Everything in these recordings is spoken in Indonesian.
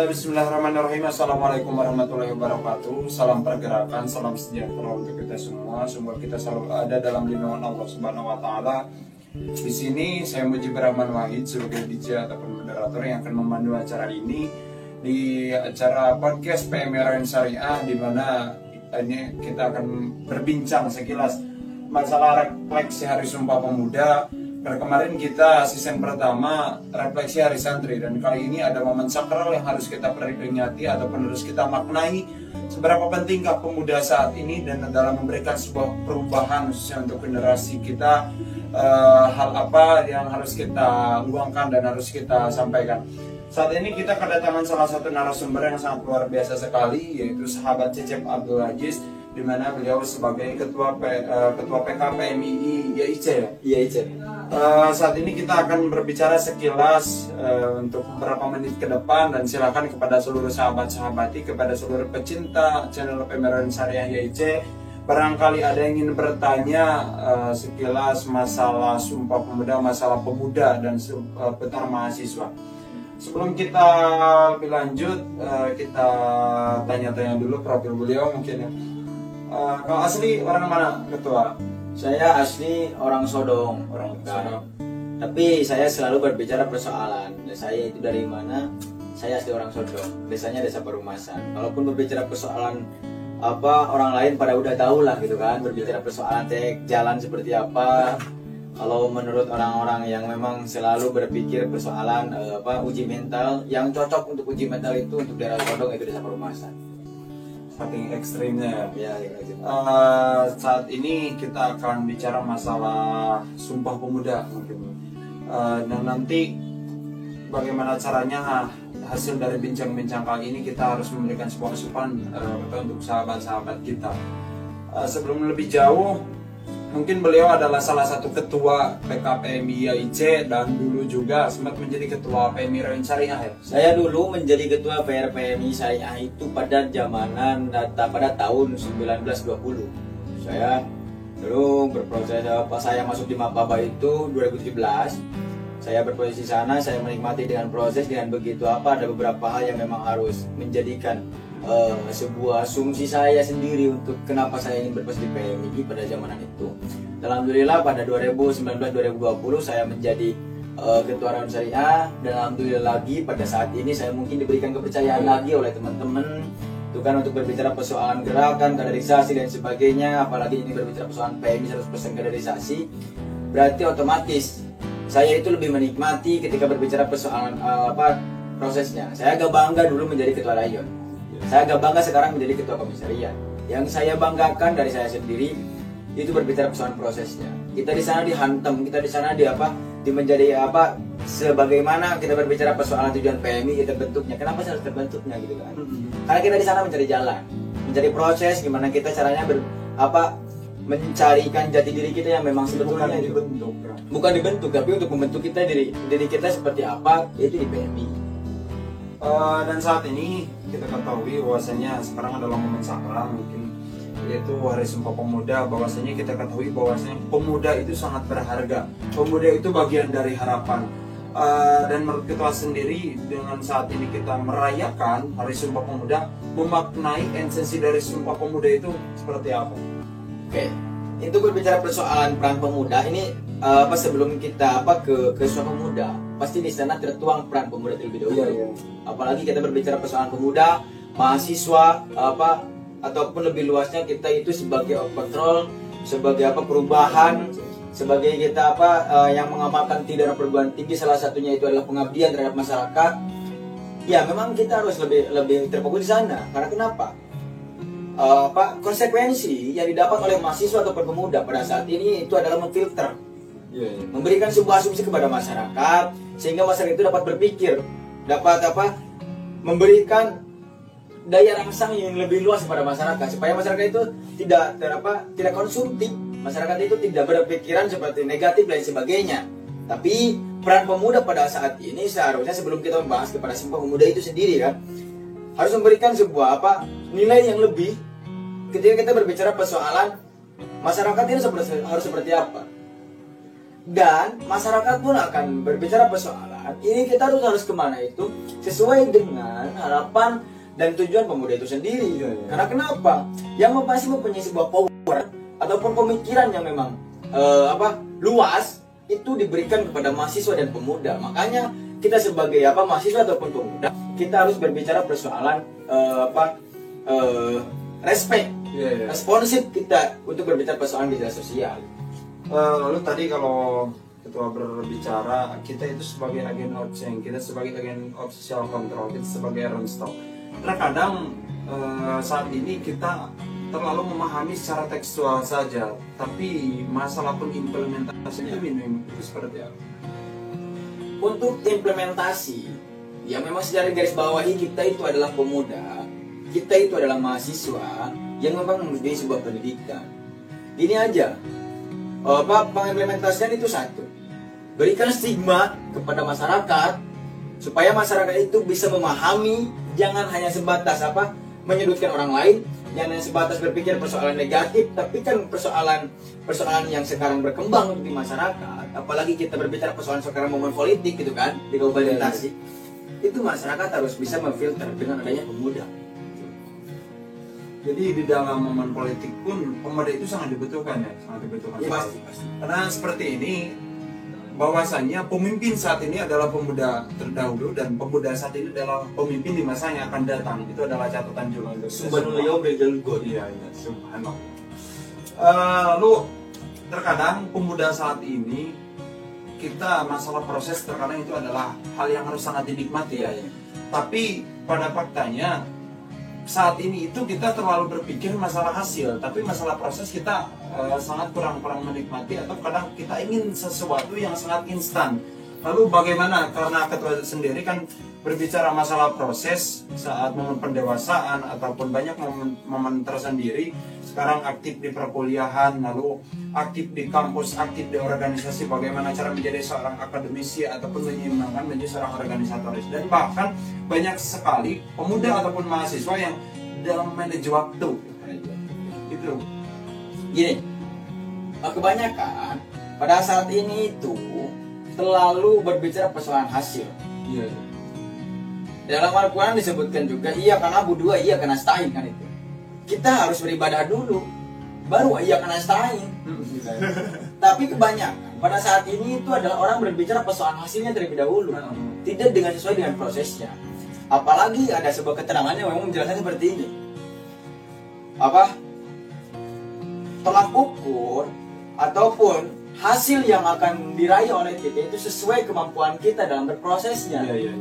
Bismillahirrahmanirrahim. Assalamualaikum warahmatullahi wabarakatuh. Salam pergerakan, salam sejahtera untuk kita semua. Semoga kita selalu ada dalam lindungan Allah Subhanahu wa taala. Di sini saya Mujibur Rahman Wahid sebagai DJ ataupun moderator yang akan memandu acara ini di acara podcast PMRN Syariah, di mana ini kita akan berbincang sekilas masalah refleksi Hari Sumpah Pemuda. Pada kemarin kita season pertama refleksi Hari Santri, dan kali ini ada momen sakral yang harus kita peringati ataupun harus kita maknai seberapa pentingkah pemuda saat ini dan dalam memberikan sebuah perubahan khususnya untuk generasi kita. Hal apa yang harus kita luangkan dan harus kita sampaikan. Saat ini kita kedatangan salah satu narasumber yang sangat luar biasa sekali, yaitu sahabat Cecep Abdul Aziz, di mana beliau sebagai ketua PKPMI YIC ya. YIC. Saat ini kita akan berbicara sekilas untuk beberapa menit ke depan, dan silakan kepada seluruh sahabat-sahabati, kepada seluruh pecinta channel PMRN Syariah YIC, barangkali ada yang ingin bertanya sekilas masalah Sumpah Pemuda, masalah pemuda dan seputar mahasiswa. Sebelum kita lebih lanjut, kita tanya-tanya dulu profil beliau mungkin ya. Kalau asli orang mana, Ketua? Saya asli orang Sodong, orang Sodong. Tapi saya selalu berbicara persoalan. Saya itu dari mana? Saya asli orang Sodong. Desanya Desa Perumasan. Kalaupun berbicara persoalan apa, orang lain pada udah tahu lah gitu kan. Berbicara persoalan jalan seperti apa. Kalau menurut orang-orang yang memang selalu berpikir persoalan uji mental, yang cocok untuk uji mental itu untuk daerah Sodong itu Desa Perumasan. Saking ekstrimnya ya. Saat ini kita akan bicara masalah Sumpah Pemuda mungkin, dan nanti bagaimana caranya hasil dari bincang-bincang kali ini kita harus memberikan sebuah asupan untuk sahabat-sahabat kita. Sebelum lebih jauh, mungkin beliau adalah salah satu ketua PKPMI YIC dan dulu juga sempat menjadi ketua PMRN Syariah ya? Saya dulu menjadi ketua PMRN Syariah itu pada pada tahun 1920. Saya dulu berproses, pas saya masuk di Mapaba itu 2017. Saya berproses di sana, saya menikmati dengan proses, dengan begitu ada beberapa hal yang memang harus menjadikan sebuah asumsi saya sendiri untuk kenapa saya ingin berproses di PMI pada zamanan itu. Alhamdulillah pada 2019-2020 saya menjadi ketua Raun Syariah, dan alhamdulillah lagi pada saat ini saya mungkin diberikan kepercayaan lagi oleh teman-teman itu kan untuk berbicara persoalan gerakan, kaderisasi dan sebagainya. Apalagi ini berbicara persoalan PMI 100% kaderisasi, berarti otomatis saya itu lebih menikmati ketika berbicara persoalan prosesnya. Saya agak bangga dulu menjadi ketua Rayon. Saya agak bangga sekarang menjadi ketua komisariat. Yang saya banggakan dari saya sendiri itu berbicara persoalan prosesnya. Kita di sana dihantam, kita di sana menjadi sebagaimana kita berbicara persoalan tujuan PMI terbentuknya. Kenapa harus terbentuknya gitu kan? Karena kita di sana mencari jalan, mencari proses gimana kita caranya mencarikan jati diri kita yang memang sebetulnya bukan dibentuk, tapi untuk membentuk kita diri kita seperti apa, itu di PMI. Dan saat ini kita ketahui bahwasanya sekarang adalah momen sakral mungkin, yaitu Hari Sumpah Pemuda. Bahwasanya kita ketahui bahwasanya pemuda itu sangat berharga, pemuda itu bagian dari harapan. Dan menurut kita sendiri, dengan saat ini kita merayakan Hari Sumpah Pemuda, memaknai esensi dari Sumpah Pemuda itu seperti apa? Oke, itu berbicara persoalan peran pemuda ini sebelum kita ke Sumpah Pemuda, pasti di sana tertuang peran pemuda terlebih dahulu. Iya. Apalagi kita berbicara persoalan pemuda, mahasiswa, ataupun lebih luasnya kita itu sebagai kontrol, sebagai perubahan, sebagai kita yang mengamalkan tidak perguruan tinggi, salah satunya itu adalah pengabdian terhadap masyarakat. Ya memang kita harus lebih terfokus di sana. Karena kenapa? Konsekuensi yang didapat oleh mahasiswa atau pemuda pada saat ini itu adalah memfilter, memberikan sebuah asumsi kepada masyarakat sehingga masyarakat itu dapat berpikir, dapat memberikan daya rangsang yang lebih luas kepada masyarakat, supaya masyarakat itu tidak konsumtif, masyarakat itu tidak berpikiran seperti negatif dan sebagainya. Tapi peran pemuda pada saat ini seharusnya sebelum kita membahas kepada Sumpah Pemuda itu sendiri kan, harus memberikan sebuah nilai yang lebih ketika kita berbicara persoalan masyarakat ini harus seperti apa. Dan masyarakat pun akan berbicara persoalan ini kita harus kemana itu sesuai dengan harapan dan tujuan pemuda itu sendiri. Karena kenapa? Yang pasti mempunyai sebuah power ataupun pemikiran yang memang luas itu diberikan kepada mahasiswa dan pemuda. Makanya kita sebagai mahasiswa ataupun pemuda, kita harus berbicara persoalan respect, responsif kita untuk berbicara persoalan media sosial. Lalu tadi kalau ketua berbicara, kita itu sebagai agen of change, kita sebagai agen of social control, kita sebagai Runstock. Terkadang saat ini kita terlalu memahami secara tekstual saja, tapi masalah pengimplementasinya itu seperti apa? Untuk implementasi, yang memang secara garis bawahi kita itu adalah pemuda, kita itu adalah mahasiswa yang memang mempunyai sebuah pendidikan. Ini aja, pengimplementasian itu satu, berikan stigma kepada masyarakat supaya masyarakat itu bisa memahami, jangan hanya sebatas menyudutkan orang lain, jangan hanya sebatas berpikir persoalan negatif, tapi kan persoalan yang sekarang berkembang di masyarakat, apalagi kita berbicara persoalan sekarang momen politik gitu kan di Kabupaten Tasik, itu masyarakat harus bisa memfilter dengan adanya pemuda. Jadi di dalam momen politik pun pemuda itu sangat dibutuhkan ya, sangat dibutuhkan. Ya, pasti. Karena seperti ini, bahwasannya pemimpin saat ini adalah pemuda terdahulu dan pemuda saat ini adalah pemimpin di masa yang akan datang. Itu adalah catatan juga. Subhanallah bel god. Iya, subhanallah. Lalu terkadang pemuda saat ini kita masalah proses terkadang itu adalah hal yang harus sangat dinikmati ya. Tapi pada faktanya saat ini itu kita terlalu berpikir masalah hasil, tapi masalah proses kita sangat kurang menikmati, atau kadang kita ingin sesuatu yang sangat instan. Lalu bagaimana? Karena ketua sendiri kan berbicara masalah proses saat momen pendewasaan ataupun banyak momen tersendiri. Sekarang aktif di perkuliahan, lalu aktif di kampus, aktif di organisasi, bagaimana cara menjadi seorang akademisi ataupun menyeimbangkan menjadi seorang organisatoris. Dan bahkan banyak sekali pemuda ataupun mahasiswa yang dalam manage waktu. Itu gini, kebanyakan pada saat ini itu terlalu berbicara persoalan hasil. Iya. Dalam Al-Quran disebutkan juga, iya karena Abu dua, iya karena stain kan itu. Kita harus beribadah dulu, baru iya karena stain. Tapi kebanyakan pada saat ini itu adalah orang berbicara persoalan hasilnya terlebih dahulu, tidak dengan sesuai dengan prosesnya. Apalagi ada sebuah keterangan yang memang menjelaskan seperti ini. Tolak ukur ataupun hasil yang akan diraih oleh kita itu sesuai kemampuan kita dalam berprosesnya. Iya.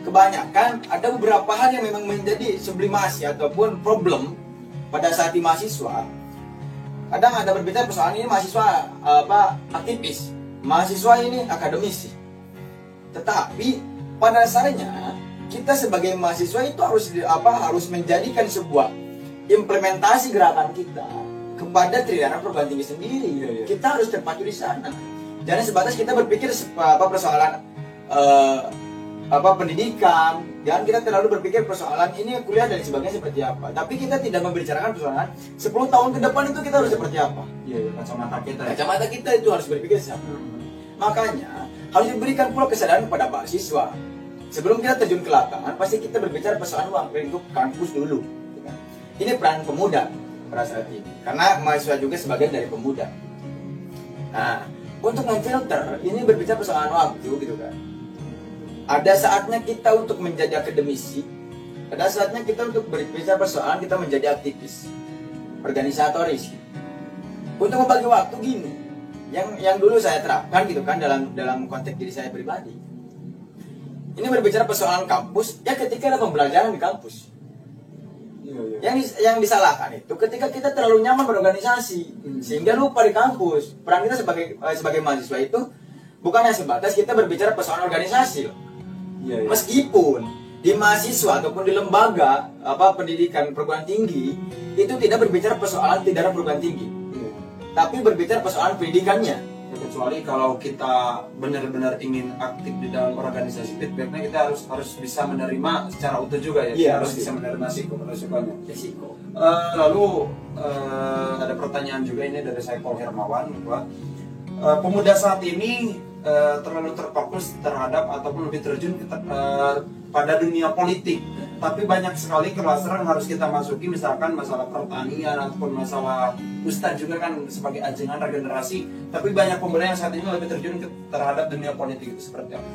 Kebanyakan ada beberapa hal yang memang menjadi sublimasi ataupun problem pada saat di mahasiswa. Kadang ada berbicara persoalan ini mahasiswa aktivis, mahasiswa ini akademisi. Tetapi pada dasarnya kita sebagai mahasiswa itu harus menjadikan sebuah implementasi gerakan kita kepada Tridharma Perguruan Tinggi sendiri. Kita harus terpacu di sana. Jangan sebatas kita berpikir persoalan pendidikan. Jangan kita terlalu berpikir persoalan ini kuliah dan sebagainya seperti apa. Tapi kita tidak membicarakan persoalan 10 tahun ke depan itu kita harus seperti apa. Kacamata kita itu harus berpikir siapa. Makanya harus diberikan pula kesadaran kepada mahasiswa. Sebelum kita terjun ke lapangan, pasti kita berbicara persoalan lingkup kampus dulu. Ini peran pemuda pada saat ini, karena mahasiswa juga sebagian dari pemuda. Nah, untuk memfilter ini berbicara persoalan waktu gitu kan. Ada saatnya kita untuk menjadi akademisi, ada saatnya kita untuk berbicara persoalan kita menjadi aktivis, organisatoris. Untuk membagi waktu gini, yang dulu saya terapkan gitu kan dalam konteks diri saya pribadi. Ini berbicara persoalan kampus, ya ketika ada pembelajaran di kampus. Yang disalahkan itu ketika kita terlalu nyaman berorganisasi sehingga lupa di kampus. Peran kita sebagai mahasiswa itu bukannya sebatas kita berbicara persoalan organisasi loh. Meskipun di mahasiswa ataupun di lembaga pendidikan perguruan tinggi itu tidak berbicara persoalan Tridharma Perguruan Tinggi, tapi berbicara persoalan pendidikannya. Kecuali kalau kita benar-benar ingin aktif di dalam organisasi, feedbacknya kita harus bisa menerima secara utuh juga ya. Harus bisa menerima resikonya. Lalu ada pertanyaan juga ini dari Saiful Hermawan bahwa pemuda saat ini terlalu terfokus terhadap ataupun lebih terjun pada dunia politik. Tapi banyak sekali klaster yang harus kita masuki, misalkan masalah pertanian ataupun masalah Ustadz juga kan sebagai ajengan regenerasi. Tapi banyak pemuda yang saat ini lebih terjun terhadap dunia politik itu seperti apa?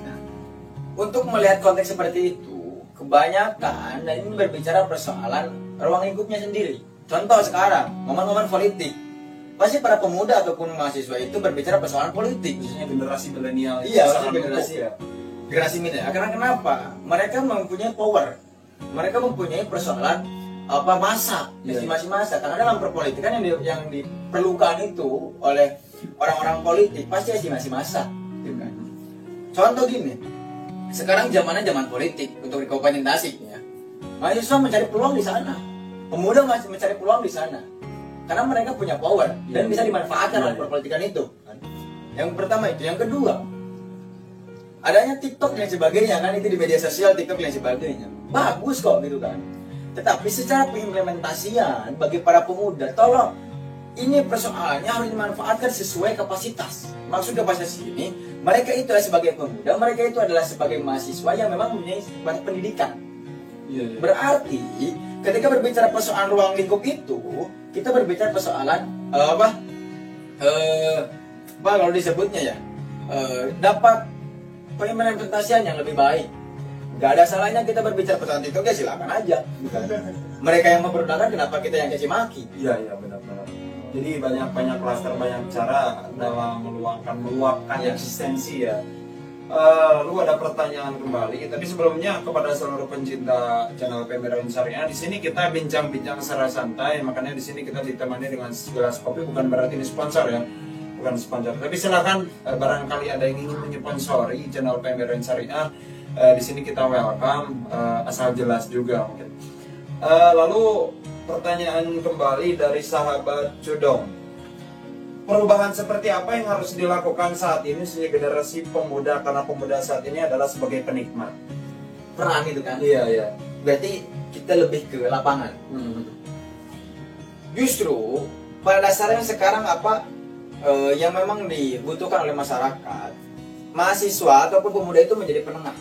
Untuk melihat konteks seperti itu, kebanyakan dan ini berbicara persoalan ruang lingkupnya sendiri. Contoh sekarang, momen-momen politik, pasti para pemuda ataupun mahasiswa itu berbicara persoalan politik, khususnya Generasi milenial. iya, generasi milenial. Karena kenapa? Mereka mempunyai power, mereka mempunyai persoalan masa, estimasi masa. Karena dalam perpolitikan yang diperlukan itu oleh orang-orang politik pasti estimasi masa, gitu kan? Contoh gini, sekarang zamannya zaman politik untuk di Kabupaten Tasik ya, mahasiswa mencari peluang di sana, pemuda masih mencari peluang di sana. Karena mereka punya power dan bisa dimanfaatkan dalam perpolitikan itu. Yang pertama itu, yang kedua, adanya TikTok dan sebagainya kan, itu di media sosial TikTok dan sebagainya. Bagus kok gitu kan. Tetapi secara pengimplementasian bagi para pemuda, tolong ini persoalannya harus dimanfaatkan sesuai kapasitas. Maksud kapasitas ini, mereka itu adalah sebagai pemuda, mereka itu adalah sebagai mahasiswa yang memang mempunyai banyak pendidikan. Berarti ketika berbicara persoalan ruang lingkup itu, kita berbicara persoalan kalau disebutnya ya, dapat pengimplementasian yang lebih baik. Gak ada salahnya kita berbicara persoalan TikTok, ya silakan aja. Mereka yang mempergunakan, kenapa kita yang caci maki? Iya benar-benar. Jadi banyak klaster, banyak cara dalam meluapkan eksistensi ya. Lalu ada pertanyaan kembali, tapi sebelumnya kepada seluruh pencinta channel Pembedahan Syariah, di sini kita bincang-bincang secara santai, makanya di sini kita ditemani dengan segelas kopi, bukan berarti ini sponsor ya, bukan sponsor. Tapi silakan barangkali ada yang ingin menyponsori channel Pembedahan Syariah, di sini kita welcome, asal jelas juga mungkin. Lalu pertanyaan kembali dari sahabat Cudong. Perubahan seperti apa yang harus dilakukan saat ini sehingga generasi pemuda, karena pemuda saat ini adalah sebagai penikmat Peran itu kan? Iya. Berarti kita lebih ke lapangan. Justru pada dasarnya sekarang yang memang dibutuhkan oleh masyarakat, mahasiswa ataupun pemuda itu menjadi penengah.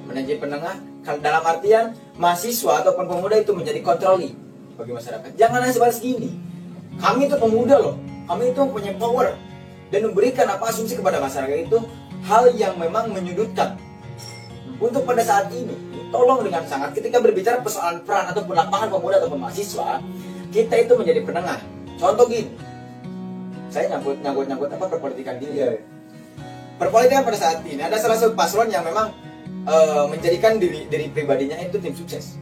Menjadi penengah dalam artian mahasiswa ataupun pemuda itu menjadi kontroli bagi masyarakat. Jangan hanya sebatas gini, kami itu pemuda loh, kami itu punya power, dan memberikan asumsi kepada masyarakat itu hal yang memang menyudutkan. Untuk pada saat ini, tolong dengan sangat ketika berbicara persoalan peran ataupun lapangan pemuda ataupun mahasiswa, kita itu menjadi penengah. Contoh gini, saya nyangkut perpolitikan gini. Perpolitikan pada saat ini ada salah satu paslon yang memang menjadikan diri pribadinya itu tim sukses.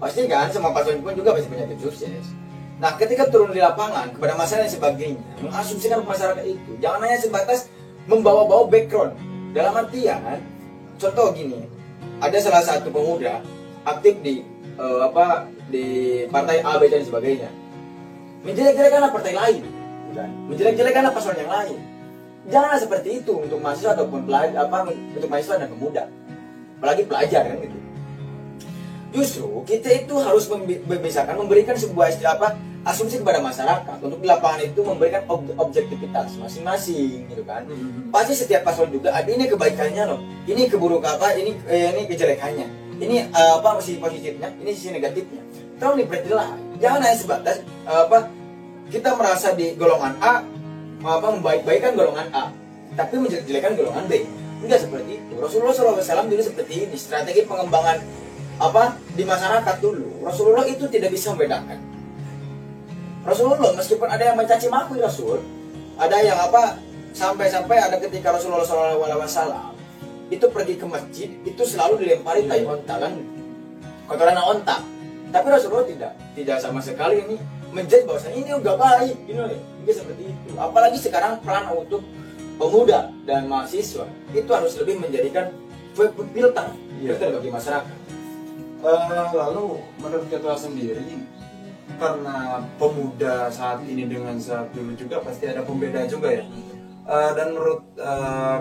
Pasti kan semua paslon pun juga pasti punya tim sukses. Nah, ketika turun di lapangan kepada masyarakat dan sebagainya, mengasumsikan masyarakat itu, jangan hanya sebatas membawa-bawa background. Dalam artian, contoh gini, ada salah satu pemuda aktif di partai A, B dan sebagainya, menjelek-jelekan partai lain, menjelek-jelekan paslon yang lain. Janganlah seperti itu untuk mahasiswa ataupun untuk mahasiswa dan pemuda, apalagi pelajar kan gitu. Justru kita itu harus memberikan sebuah asumsi kepada masyarakat untuk di lapangan itu memberikan objektivitas masing-masing gitu kan. Pasti setiap paslon juga ada ini kebaikannya loh, ini keburukan ini kejelekannya, ini sisi positifnya, ini sisi negatifnya. Tolong diperjelas. Jangan hanya sebatas kita merasa di golongan A membaik-baikkan golongan A, tapi menjelek-jelekan golongan B. Enggak seperti itu. Rasulullah SAW dulu seperti ini, strategi pengembangan di masyarakat dulu. Rasulullah itu tidak bisa membedakan. Rasulullah meskipun ada yang mencaci maki Rasul, ada yang sampai-sampai ada ketika Rasulullah SAW itu pergi ke masjid, itu selalu dilempari tai onta kan, kotoran onta. Tapi Rasulullah tidak sama sekali ini menjudge bahwasanya ini enggak baik, enggak seperti itu. Apalagi sekarang peran untuk pemuda dan mahasiswa itu harus lebih menjadikan filter bagi masyarakat. Lalu menurut ketua sendiri, karena pemuda saat ini dengan saat dulu juga pasti ada pembeda juga ya. Dan menurut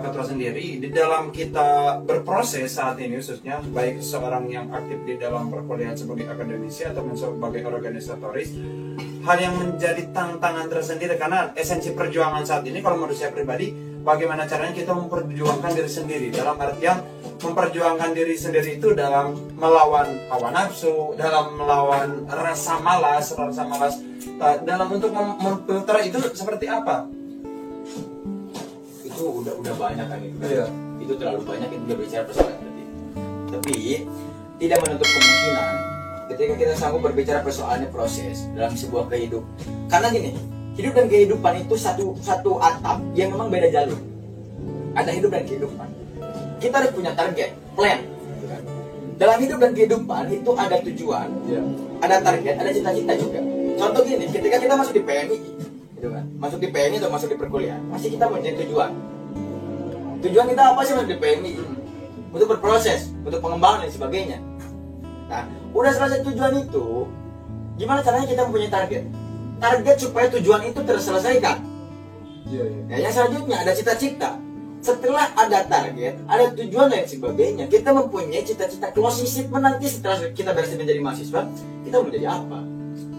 ketua sendiri, di dalam kita berproses saat ini khususnya, baik seorang yang aktif di dalam perkuliahan sebagai akademisi ataupun sebagai organisatoris, hal yang menjadi tantangan tersendiri karena esensi perjuangan saat ini kalau menurut saya pribadi bagaimana caranya kita memperjuangkan diri sendiri, dalam artian memperjuangkan diri sendiri itu dalam melawan hawa nafsu, dalam melawan rasa malas, dalam untuk memfilter itu seperti apa? Itu udah banyak kan itu. Iya. Itu terlalu banyak itu berbicara persoalan seperti itu. Tapi tidak menutup kemungkinan ketika kita sanggup berbicara persoalannya proses dalam sebuah kehidupan. Karena gini, hidup dan kehidupan itu satu atap yang memang beda jalur. Ada hidup dan kehidupan. Kita harus punya target, plan. Dalam hidup dan kehidupan itu ada tujuan, ada target, ada cita-cita juga. Contoh gini, ketika kita masuk di PMI, gitu kan, masuk di PMI atau masuk di perkuliahan, pasti kita punya tujuan. Tujuan kita apa sih masuk di PMI? Untuk berproses, untuk pengembangan dan sebagainya. Nah, udah selesai tujuan itu, gimana caranya kita mempunyai target? Target supaya tujuan itu terselesaikan. Nah, yang selanjutnya ada cita-cita. Setelah ada target, ada tujuan dan sebagainya, kita mempunyai cita-cita closing statement nanti setelah kita berhasil menjadi mahasiswa, kita menjadi apa?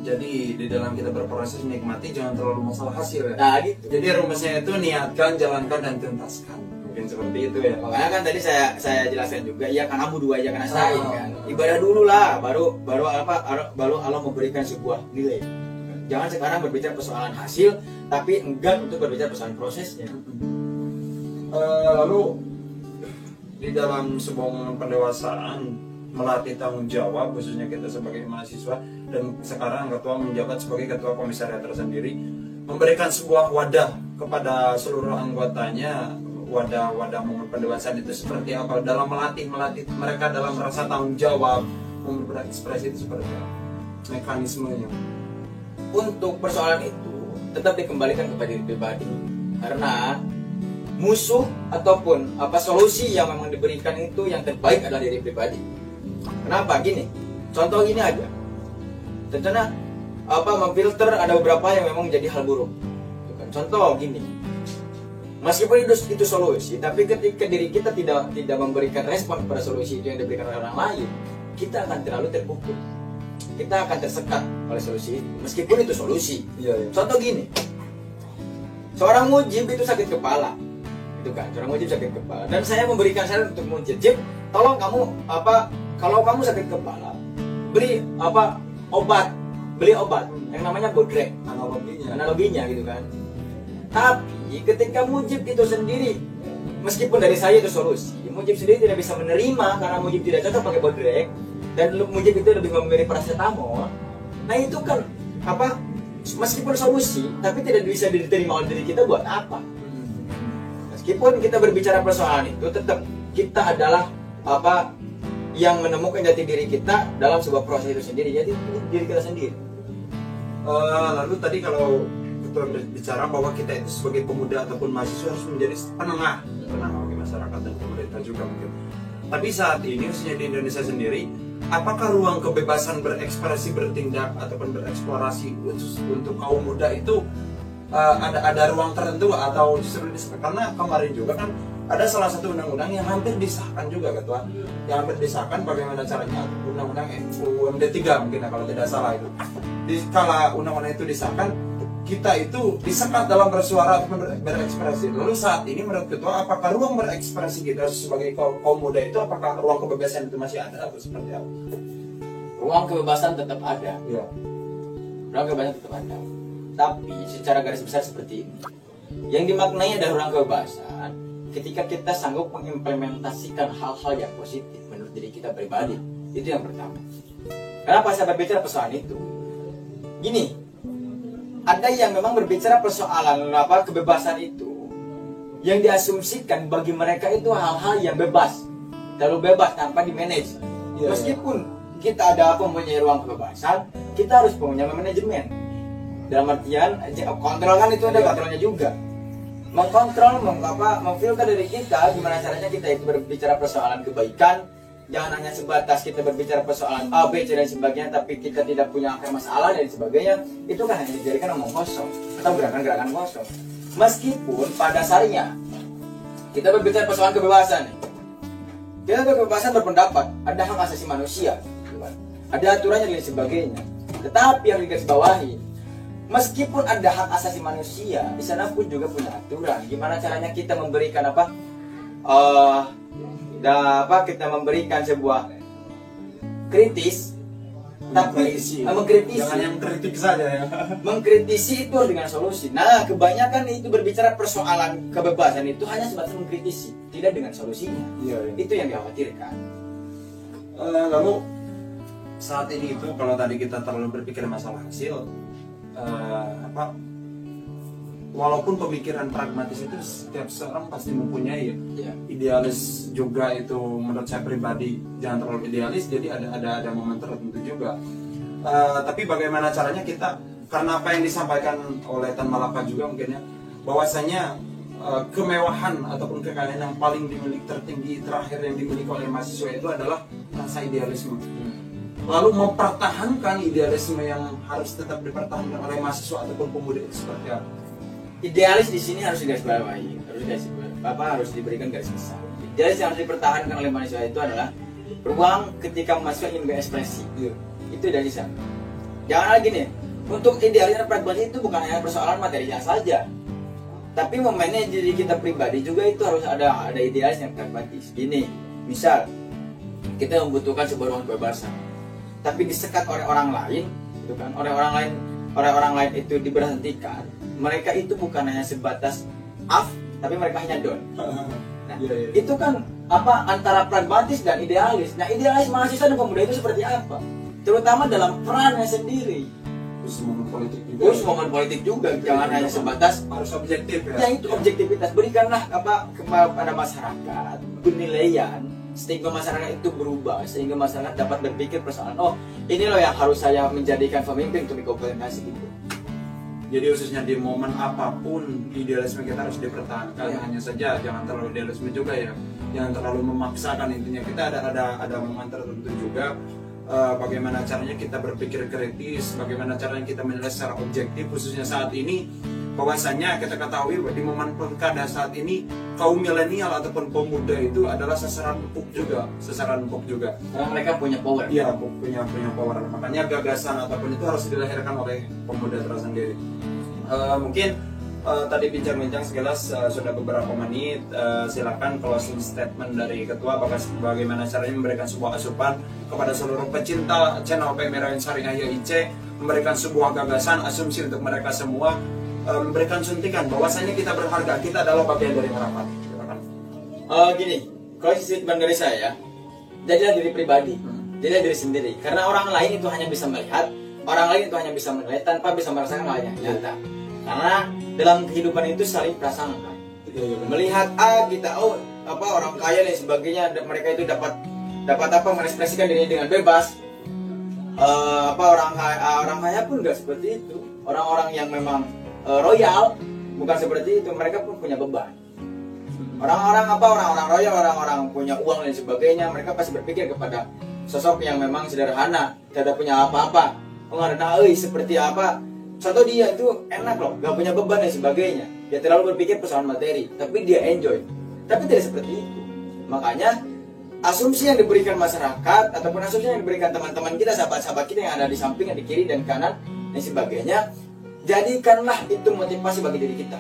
Jadi di dalam kita berproses nikmati, jangan terlalu masalah hasil ya. Nah, gitu. Jadi rumusnya itu niatkan, jalankan, dan tuntaskan. Mungkin seperti itu ya. Makanya kan tadi saya jelaskan juga, ya kan abu dua aja kan asain kan. Ibadah dulu lah, baru Allah memberikan sebuah nilai. Jangan sekarang berbicara persoalan hasil, tapi enggan untuk berbicara persoalan prosesnya. Lalu di dalam sebuah momen pendewasaan melatih tanggung jawab, khususnya kita sebagai mahasiswa, dan sekarang ketua menjabat sebagai ketua komisariat tersendiri, memberikan sebuah wadah kepada seluruh anggotanya. Wadah momen pendewasaan itu seperti apa? Dalam melatih mereka dalam rasa tanggung jawab, berekspresi itu seperti apa? Mekanismenya. Untuk persoalan itu tetap dikembalikan kepada diri pribadi, karena musuh ataupun solusi yang memang diberikan itu yang terbaik adalah diri pribadi. Kenapa? Gini, contoh gini aja. Tentunya memfilter ada beberapa yang memang menjadi hal buruk. Contoh gini, meskipun itu solusi, tapi ketika diri kita tidak memberikan respon pada solusi itu yang diberikan oleh orang lain, kita akan terlalu terpukul. Kita akan tersekat oleh solusi itu, meskipun itu solusi. Contoh gini, seorang mujib itu sakit kepala. Seorang mujib sakit kepala, dan saya memberikan saran untuk mujib, tolong kamu kalau kamu sakit kepala, beli obat yang namanya bodrek, analoginya gitu kan. Tapi ketika mujib itu sendiri, meskipun dari saya itu solusi, mujib sendiri tidak bisa menerima karena mujib tidak cocok pakai bodrek, dan mujib itu lebih memilih paracetamol. Nah itu kan meskipun solusi, tapi tidak bisa diterima oleh diri kita, buat apa? Meskipun kita berbicara persoalan itu, tetap kita adalah yang menemukan jati diri kita dalam sebuah proses itu sendiri, jadi diri kita sendiri. Lalu tadi kalau ketua berbicara bahwa kita itu sebagai pemuda ataupun mahasiswa harus menjadi penengah bagi masyarakat dan pemerintah juga mungkin. Tapi saat ini khususnya di Indonesia sendiri, apakah ruang kebebasan berekspresi, bertindak ataupun bereksplorasi untuk kaum muda itu ada ruang tertentu atau justru karena kemarin juga kan ada salah satu undang-undang yang hampir disahkan juga ketua, yang hampir disahkan, bagaimana caranya, undang-undang UMD 3 mungkin kalau tidak salah itu. Kala undang-undang itu disahkan, kita itu disekat dalam bersuara ataupun berekspresi. Lalu saat ini menurut ketua, apakah ruang berekspresi kita sebagai kaum muda itu, apakah ruang kebebasan itu masih ada atau seperti apa? Ruang kebebasan tetap ada. Ya. Ruang kebebasan tetap ada. Tapi secara garis besar seperti ini. Yang dimaknai adalah ruang kebebasan ketika kita sanggup mengimplementasikan hal-hal yang positif menurut diri kita pribadi. Itu yang pertama. Kenapa saya berbicara persoalan itu? Gini, ada yang memang berbicara persoalan kebebasan itu, yang diasumsikan bagi mereka itu hal-hal yang bebas, terlalu bebas tanpa dimanage. Meskipun kita ada mempunyai ruang kebebasan, kita harus punya manajemen. Dalam artian kontrol kan itu ada kontrolnya juga. Mengkontrol, memfilter dari kita, gimana caranya kita itu berbicara persoalan kebaikan. Jangan hanya sebatas kita berbicara persoalan A, B, C dan sebagainya, tapi kita tidak punya akar masalah dan sebagainya. Itu kan hanya dijadikan omong kosong atau gerakan-gerakan kosong. Meskipun pada dasarnya kita berbicara persoalan kebebasan, kita kebebasan berpendapat, ada hak asasi manusia, ada aturannya dan sebagainya. Tetapi yang digarisbawahi, meskipun ada hak asasi manusia, di sana pun juga punya aturan. Gimana caranya kita memberikan kita memberikan sebuah kritis, tapi mengkritisi. Jangan yang kritik saja ya. Mengkritisi itu harus dengan solusi. Nah, kebanyakan itu berbicara persoalan kebebasan itu hanya sebatas mengkritisi, tidak dengan solusinya. Iya. Itu yang dikhawatirkan. Lalu saat ini itu kalau tadi kita terlalu berpikir masalah hasil, walaupun pemikiran pragmatis itu setiap seorang pasti mempunyai ya. Idealis juga itu menurut saya pribadi jangan terlalu idealis, jadi ada momen tertentu juga. Tapi bagaimana caranya kita, karena apa yang disampaikan oleh Tan Malaka juga mungkin ya, bahwasanya kemewahan ataupun kekayaan yang paling dimiliki tertinggi terakhir yang dimiliki oleh mahasiswa itu adalah rasa idealisme. Lalu mempertahankan idealisme yang harus tetap dipertahankan oleh mahasiswa ataupun pemuda itu seperti apa? Idealis di sini harus digarisbawahi, harus diberikan garis besar. Idealis yang harus dipertahankan oleh mahasiswa itu adalah ruang ketika mahasiswa ingin berekspresi. Itu idealis. Jangan lagi nih, untuk idealis dan pragmatis itu bukan hanya persoalan material saja, tapi memanage diri kita pribadi juga itu harus ada idealis yang pragmatis. Gini, misal kita membutuhkan sebuah ruang kebebasan, tapi disekat oleh orang lain, gitu kan? Orang lain itu diberhentikan. Mereka itu bukan hanya sebatas off, tapi mereka hanya down. Nah, itu kan antara pragmatis dan idealis. Nah, idealis mahasiswa dan pemuda itu seperti apa? Terutama dalam perannya sendiri. Khusus momen politik juga. Jangan hanya sebatas harus objektif ya. Yang itu objektivitas. Berikanlah kepada masyarakat penilaian, sehingga masyarakat itu berubah, sehingga masyarakat dapat berpikir persoalan, oh ini loh yang harus saya menjadikan pemimpin untuk dikomplementasi gitu. Jadi khususnya di momen apapun idealisme kita harus dipertahankan. Hanya saja jangan terlalu idealisme juga ya, jangan terlalu memaksakan. Intinya kita ada momen tertentu juga. Bagaimana caranya kita berpikir kritis, bagaimana caranya kita menilai secara objektif, khususnya saat ini. Bahwasanya kita ketahui di momen pilkada saat ini kaum milenial ataupun pemuda itu adalah sasaran empuk juga. Karena mereka punya power. Iya, punya power. Makanya gagasan ataupun itu harus dilahirkan oleh pemuda tersendiri. Mungkin tadi bincang-bincang sekilas sudah beberapa menit. Silakan closing statement dari ketua, bagaimana caranya memberikan sebuah asupan kepada seluruh pecinta channel Pemerahan Syariah YIC, memberikan sebuah gagasan, asumsi untuk mereka semua, memberikan suntikan bahwasanya kita berharga, kita adalah bagian dari harapan. Silakan. Gini, closing statement dari saya, jadilah diri pribadi, jadilah diri sendiri. Karena orang lain itu hanya bisa melihat, orang lain itu hanya bisa menilai tanpa bisa merasakan hal yang nyata. Karena dalam kehidupan itu saling prasangka. Melihat kita orang kaya dan sebagainya, mereka itu dapat mengekspresikan dirinya dengan bebas. Orang kaya pun nggak seperti itu. Orang-orang yang memang royal bukan seperti itu, mereka pun punya beban. Orang-orang royal, orang-orang punya uang dan sebagainya, mereka pasti berpikir kepada sosok yang memang sederhana, tidak punya apa-apa. Seperti apa? Contoh dia itu enak loh, gak punya beban dan sebagainya. Dia terlalu berpikir persoalan materi, tapi dia enjoy. Tapi tidak seperti itu. Makanya asumsi yang diberikan masyarakat ataupun asumsi yang diberikan teman-teman kita, sahabat-sahabat kita yang ada di samping, di kiri dan kanan dan sebagainya, jadikanlah itu motivasi bagi diri kita.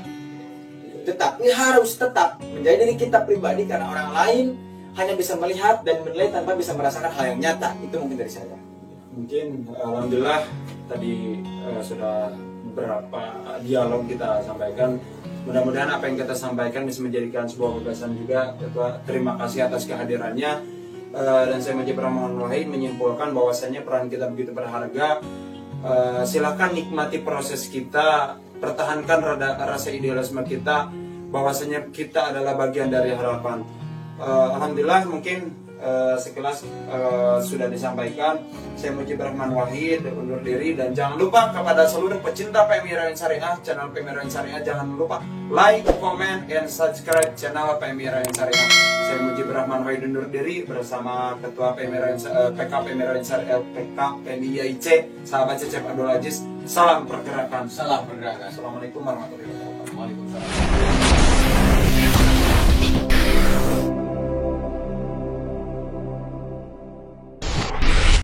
Tetapi harus tetap menjadi diri kita pribadi, karena orang lain hanya bisa melihat dan menilai tanpa bisa merasakan hal yang nyata. Itu mungkin dari saya. Mungkin alhamdulillah tadi sudah beberapa dialog kita sampaikan. Mudah-mudahan apa yang kita sampaikan bisa menjadikan sebuah gagasan juga. Ketua, terima kasih atas kehadirannya. Dan saya Majid Rahman Wahid menyimpulkan bahwasanya peran kita begitu berharga. Silakan nikmati proses kita, pertahankan rasa idealisme kita, bahwasanya kita adalah bagian dari harapan. Alhamdulillah mungkin sekilas sudah disampaikan. Saya Mujib Rahman Wahid undur diri, dan jangan lupa kepada seluruh pecinta PMI Syariah, channel PMI Syariah, jangan lupa like, comment, and subscribe channel PMI Syariah. Saya Mujib Rahman Wahid undur diri bersama Ketua PK PMI Syariah PK PMI YIC, sahabat Cecep Abdul Aziz. Salam pergerakan. Salam pergerakan. Assalamualaikum warahmatullahi wabarakatuh. Waalaikumsalam.